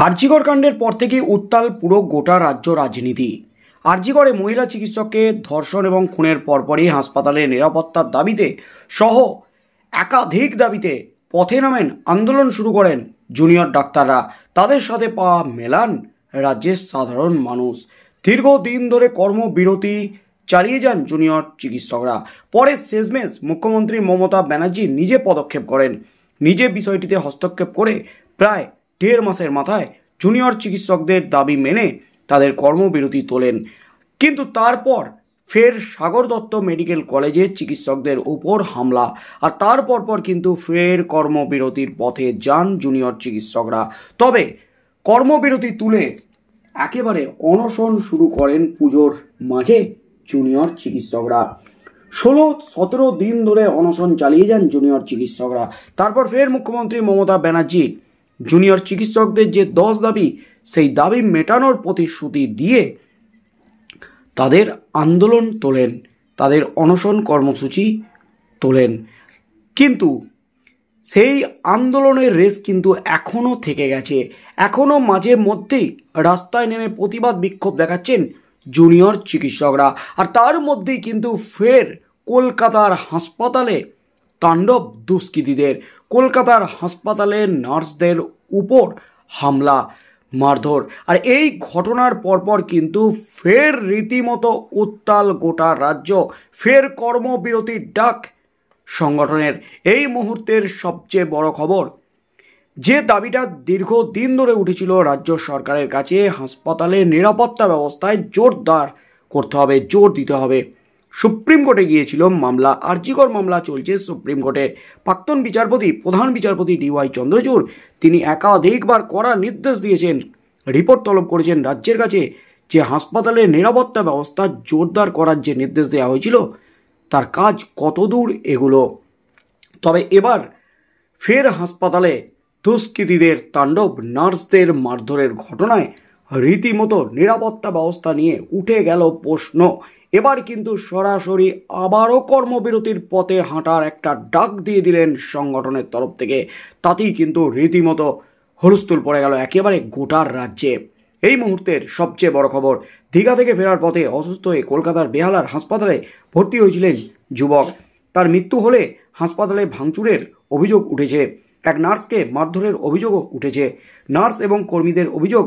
আরজিকর কাণ্ডের পর থেকে উত্তাল পুরো গোটা রাজ্য রাজনীতি। আরজিকরে মহিলা চিকিৎসককে ধর্ষণ এবং খুনের পরপরই হাসপাতালে নিরাপত্তার দাবিতে সহ একাধিক দাবিতে পথে নামেন, আন্দোলন শুরু করেন জুনিয়র ডাক্তাররা। তাদের সাথে পা মেলান রাজ্যের সাধারণ মানুষ। দীর্ঘদিন ধরে কর্মবিরতি চালিয়ে যান জুনিয়র চিকিৎসকরা। পরে শেষমেশ মুখ্যমন্ত্রী মমতা ব্যানার্জি নিজে পদক্ষেপ করেন। নিজে বিষয়টিতে হস্তক্ষেপ করে প্রায় 1.5 মাসের মাথায় জুনিয়র চিকিৎসকদের দাবি মেনে তাদের কর্মবিরতি তোলেন। কিন্তু তারপর ফের সাগর দত্ত মেডিকেল কলেজে চিকিৎসকদের উপর হামলা, আর তার পরপর কিন্তু ফের কর্মবিরতির পথে যান জুনিয়র চিকিৎসকরা। তবে কর্মবিরতি তুলে একেবারে অনশন শুরু করেন পুজোর মাঝে জুনিয়র চিকিৎসকরা। 16-17 দিন ধরে অনশন চালিয়ে যান জুনিয়র চিকিৎসকরা। তারপর ফের মুখ্যমন্ত্রী মমতা ব্যানার্জি জুনিয়র চিকিৎসকদের যে 10 দাবি, সেই দাবি মেটানোর প্রতিশ্রুতি দিয়ে তাদের আন্দোলন তোলেন, তাদের অনশন কর্মসূচি তোলেন। কিন্তু সেই আন্দোলনের রেশ কিন্তু এখনও থেকে গেছে। এখনও মাঝে মধ্যেই রাস্তায় নেমে প্রতিবাদ বিক্ষোভ দেখাচ্ছেন জুনিয়র চিকিৎসকরা। আর তার মধ্যেই কিন্তু ফের কলকাতার হাসপাতালে তাণ্ডব দুষ্কৃতীদের। কলকাতার হাসপাতালে নার্সদের উপর হামলা, মারধর। আর এই ঘটনার পরপর কিন্তু ফের রীতিমতো উত্তাল গোটা রাজ্য। ফের কর্মবিরতির ডাক সংগঠনের। এই মুহূর্তের সবচেয়ে বড় খবর, যে দাবিটা দীর্ঘদিন ধরে উঠেছিল রাজ্য সরকারের কাছে, হাসপাতালে নিরাপত্তা ব্যবস্থায় জোরদার করতে হবে, জোর দিতে হবে। সুপ্রিম কোর্টে গিয়েছিল মামলা, আরজিকর মামলা চলছে সুপ্রিম কোর্টে। প্রাক্তন বিচারপতি, প্রধান বিচারপতি DY চন্দ্রচূড় তিনি একাধিকবার কড়া নির্দেশ দিয়েছেন, রিপোর্ট তলব করেছেন রাজ্যের কাছে, যে হাসপাতালে নিরাপত্তা ব্যবস্থা জোরদার করার যে নির্দেশ দেওয়া হয়েছিল তার কাজ কতদূর এগুলো। তবে এবার ফের হাসপাতালে দুষ্কৃতীদের তাণ্ডব, নার্সদের মারধরের ঘটনায় রীতিমতো নিরাপত্তা ব্যবস্থা নিয়ে উঠে গেল প্রশ্ন। এবার কিন্তু সরাসরি আবারও কর্মবিরতির পথে হাঁটার একটা ডাক দিয়ে দিলেন সংগঠনের তরফ থেকে। তাতেই কিন্তু রীতিমতো হুলস্থুল পড়ে গেল একেবারে গোটার রাজ্যে। এই মুহূর্তের সবচেয়ে বড় খবর, দীঘা থেকে ফেরার পথে অসুস্থ হয়ে কলকাতার বেহালার হাসপাতালে ভর্তি হয়েছিলেন যুবক। তার মৃত্যু হলে হাসপাতালে ভাঙচুরের অভিযোগ উঠেছে, এক নার্সকে মারধরের অভিযোগও উঠেছে। নার্স এবং কর্মীদের অভিযোগ,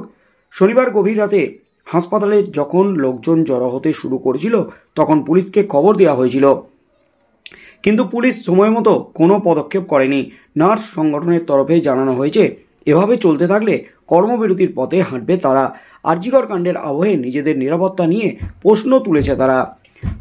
শনিবার গভীর রাতে হাসপাতালে যখন লোকজন জড়ো হতে শুরু করেছিল তখন পুলিশকে খবর দেওয়া হয়েছিল, কিন্তু পুলিশ সময় মতো কোনো পদক্ষেপ করেনি। নার্স সংগঠনের তরফে জানানো হয়েছে, এভাবে চলতে থাকলে কর্মবিরতির পথে হাঁটবে তারা। আরজিকর কাণ্ডের আবহে নিজেদের নিরাপত্তা নিয়ে প্রশ্ন তুলেছে তারা।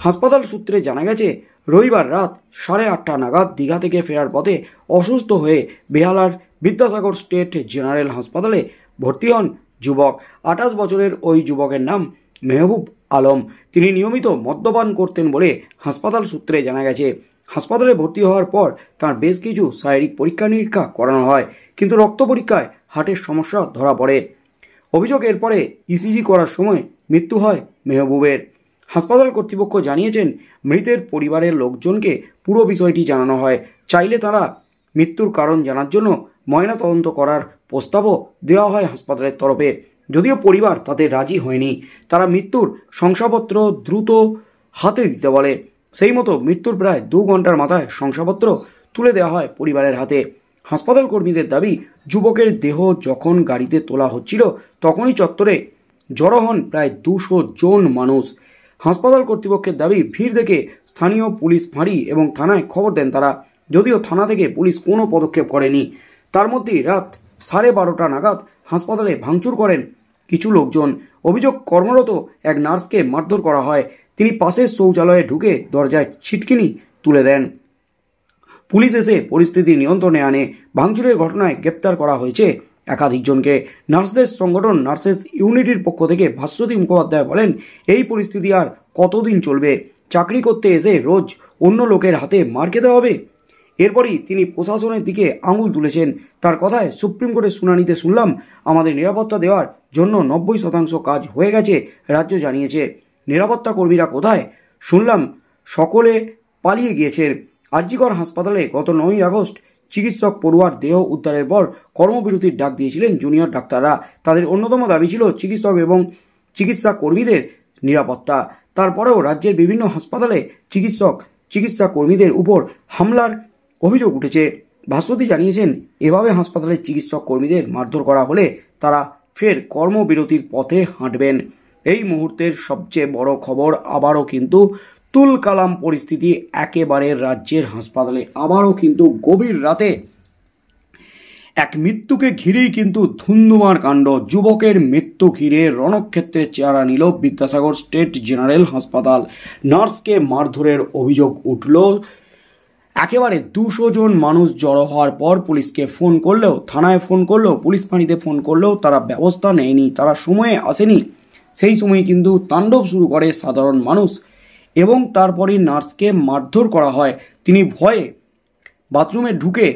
হাসপাতাল সূত্রে জানা গেছে, রবিবার রাত 8:30 নাগাদ দীঘা থেকে ফেরার পথে অসুস্থ হয়ে বেহালার বিদ্যাসাগর স্টেট জেনারেল হাসপাতালে ভর্তি হন যুবক। 28 বছরের ওই যুবকের নাম মেহবুব আলম। তিনি নিয়মিত মদ্যপান করতেন বলে হাসপাতাল সূত্রে জানা গেছে। হাসপাতালে ভর্তি হওয়ার পর তার বেশ কিছু শারীরিক পরীক্ষা নিরীক্ষা করানো হয়, কিন্তু রক্ত পরীক্ষায় হার্টের সমস্যা ধরা পড়ে। অভিযোগ, এরপরে ECG করার সময় মৃত্যু হয় মেহবুবের। হাসপাতাল কর্তৃপক্ষ জানিয়েছেন, মৃতের পরিবারের লোকজনকে পুরো বিষয়টি জানানো হয়। চাইলে তারা মৃত্যুর কারণ জানার জন্য ময়নাতদন্ত করার প্রস্তাবও দেওয়া হয় হাসপাতালের তরফে, যদিও পরিবার তাতে রাজি হয়নি। তারা মৃত্যুর শংসাপত্র দ্রুত হাতে দিতে বলে। সেই মতো মৃত্যুর প্রায় 2 ঘন্টার মাথায় শংসাপত্র তুলে দেওয়া হয় পরিবারের হাতে। হাসপাতাল কর্মীদের দাবি, যুবকের দেহ যখন গাড়িতে তোলা হচ্ছিল তখনই চত্বরে জড়ো হন প্রায় 200 জন মানুষ। হাসপাতাল কর্তৃপক্ষের দাবি, ভিড় দেখে স্থানীয় পুলিশ ফাঁড়ি এবং থানায় খবর দেন তারা, যদিও থানা থেকে পুলিশ কোনো পদক্ষেপ করেনি। তার মধ্যেই রাত 12:30 নাগাদ হাসপাতালে ভাঙচুর করেন কিছু লোকজন। অভিযোগ, কর্মরত এক নার্সকে মারধর করা হয়। তিনি পাশের শৌচালয়ে ঢুকে দরজায় ছিটকিনি তুলে দেন। পুলিশ এসে পরিস্থিতি নিয়ন্ত্রণে আনে। ভাঙচুরের ঘটনায় গ্রেপ্তার করা হয়েছে একাধিক জনকে। নার্সদের সংগঠন নার্সেস ইউনিটির পক্ষ থেকে ভাস্বতী মুখোপাধ্যায় বলেন, এই পরিস্থিতি আর কতদিন চলবে? চাকরি করতে এসে রোজ অন্য লোকের হাতে মার খেতে হবে? এরপরই তিনি প্রশাসনের দিকে আঙুল তুলেছেন। তার কথায়, সুপ্রিম কোর্টের শুনানিতে শুনলাম আমাদের নিরাপত্তা দেওয়ার জন্য 90% কাজ হয়ে গেছে, রাজ্য জানিয়েছে। নিরাপত্তা কর্মীরা কোথায়? শুনলাম সকলে পালিয়ে গিয়েছেন। আরজিকর হাসপাতালে গত 9 আগস্ট চিকিৎসক পড়ুয়ার দেহ উদ্ধারের পর কর্মবিরতির ডাক দিয়েছিলেন জুনিয়র ডাক্তাররা। তাদের অন্যতম দাবি ছিল চিকিৎসক এবং চিকিৎসা কর্মীদের নিরাপত্তা। তারপরেও রাজ্যের বিভিন্ন হাসপাতালে চিকিৎসা কর্মীদের উপর হামলার অভিযোগ উঠেছে। ভাস্বতী জানিয়েছেন, এভাবে হাসপাতালের চিকিৎসক কর্মীদের মারধর করা হলে তারা ফের কর্মবিরতির পথে হাঁটবেন। এই মুহূর্তের সবচেয়ে বড় খবর, আবারও কিন্তু তুলকালাম পরিস্থিতি একেবারে রাজ্যের হাসপাতালে। আবারও কিন্তু গভীর রাতে এক মৃত্যুকে ঘিরেই কিন্তু ধুন্ধুমার কাণ্ড। যুবকের মৃত্যু ঘিরে রণক্ষেত্রের চেহারা নিল বিদ্যাসাগর স্টেট জেনারেল হাসপাতাল। নার্সকে মারধরের অভিযোগ উঠল। একেবারে 200 জন মানুষ জড়ো হওয়ার পর পুলিশকে ফোন করলেও, থানায় ফোন করলেও, পুলিশ ফাঁড়িতে ফোন করলেও তারা ব্যবস্থা নেয়নি, তারা সময়ে আসেনি। সেই সময় কিন্তু তাণ্ডব শুরু করে সাধারণ মানুষ এবং তারপরে নার্সকে মারধর করা হয়। তিনি ভয়ে বাথরুমে ঢুকে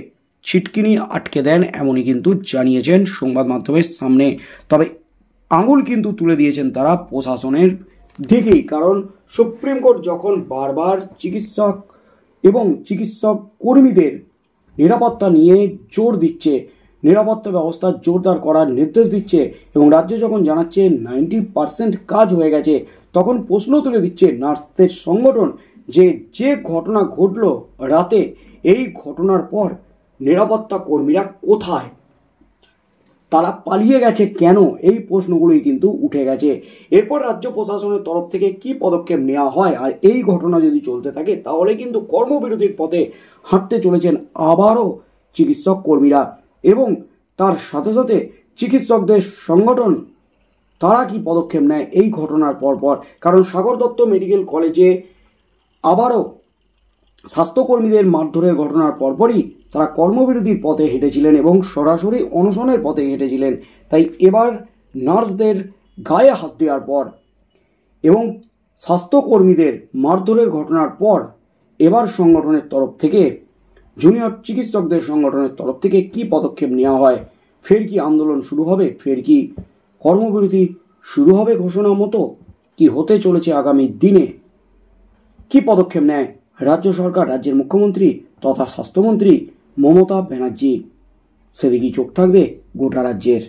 ছিটকিনি আটকে দেন, এমনই কিন্তু জানিয়েছেন সংবাদ মাধ্যমের সামনে। তবে আঙুল কিন্তু তুলে দিয়েছেন তারা প্রশাসনের দিকেই, কারণ সুপ্রিম কোর্ট যখন বারবার চিকিৎসক এবং চিকিৎসক কর্মীদের নিরাপত্তা নিয়ে জোর দিচ্ছে, নিরাপত্তা ব্যবস্থা জোরদার করার নির্দেশ দিচ্ছে এবং রাজ্য যখন জানাচ্ছে 90% কাজ হয়ে গেছে, তখন প্রশ্ন তুলে দিচ্ছে নার্সদের সংগঠন যে ঘটনা ঘটল রাতে, এই ঘটনার পর নিরাপত্তা কর্মীরা কোথায়, তারা পালিয়ে গেছে কেন, এই প্রশ্নগুলোই কিন্তু উঠে গেছে। এরপর রাজ্য প্রশাসনের তরফ থেকে কি পদক্ষেপ নেওয়া হয়, আর এই ঘটনা যদি চলতে থাকে তাহলে কিন্তু কর্মবিরতির পথে হাঁটতে চলেছেন আবারও চিকিৎসক কর্মীরা এবং তার সাথে সাথে চিকিৎসকদের সংগঠন তারা কি পদক্ষেপ নেয় এই ঘটনার পরপর। কারণ সাগর দত্ত মেডিকেল কলেজে আবারও স্বাস্থ্যকর্মীদের মারধরের ঘটনার পরপরই তারা কর্মবিরতির পথে হেঁটেছিলেন এবং সরাসরি অনশনের পথে হেঁটেছিলেন। তাই এবার নার্সদের গায়ে হাত দেওয়ার পর এবং স্বাস্থ্যকর্মীদের মারধরের ঘটনার পর এবার সংগঠনের তরফ থেকে, জুনিয়র চিকিৎসকদের সংগঠনের তরফ থেকে কি পদক্ষেপ নেওয়া হয়, ফের কি আন্দোলন শুরু হবে, ফের কি কর্মবিরতি শুরু হবে ঘোষণা মতো, কি হতে চলেছে আগামী দিনে, কি পদক্ষেপ নেয় রাজ্য সরকার, রাজ্যের মুখ্যমন্ত্রী তথা স্বাস্থ্যমন্ত্রী মমতা ব্যানার্জি, সেদিকেই চোখ থাকবে গোটা রাজ্যের।